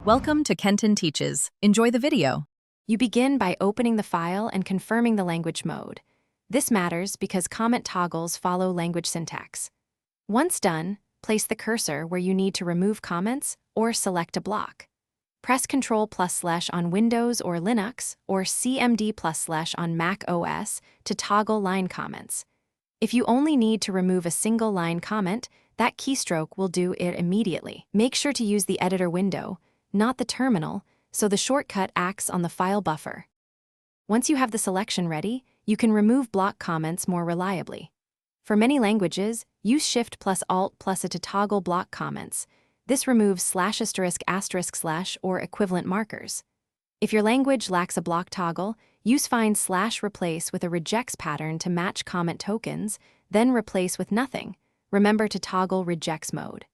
Welcome to Kenton Teaches. Enjoy the video. You begin by opening the file and confirming the language mode. This matters because comment toggles follow language syntax. Once done, place the cursor where you need to remove comments or select a block. Press Ctrl+/ on Windows or Linux or CMD+/ on Mac OS to toggle line comments. If you only need to remove a single line comment, that keystroke will do it immediately. Make sure to use the editor window, not the terminal, so the shortcut acts on the file buffer. Once you have the selection ready, you can remove block comments more reliably. For many languages, use Shift+Alt+A to toggle block comments. This removes /**/ or equivalent markers. If your language lacks a block toggle, use find/replace with a regex pattern to match comment tokens, then replace with nothing. Remember to toggle regex mode.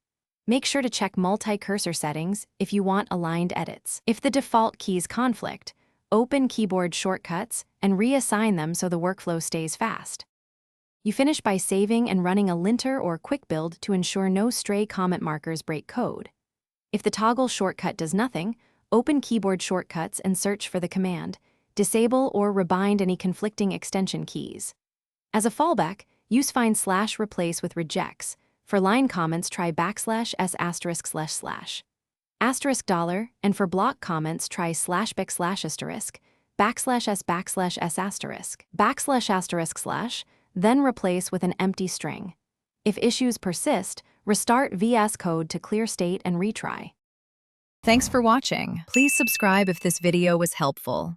Make sure to check multi-cursor settings if you want aligned edits. If the default keys conflict, open keyboard shortcuts and reassign them so the workflow stays fast. You finish by saving and running a linter or quick build to ensure no stray comment markers break code. If the toggle shortcut does nothing, open keyboard shortcuts and search for the command. Disable or rebind any conflicting extension keys. As a fallback, use find/replace with regex. For line comments, try \s*//. $, and for block comments, try /bic/**, \s\s*/, then replace with an empty string. If issues persist, restart Vscode to clear state and retry. Thanks for watching. Please subscribe if this video was helpful.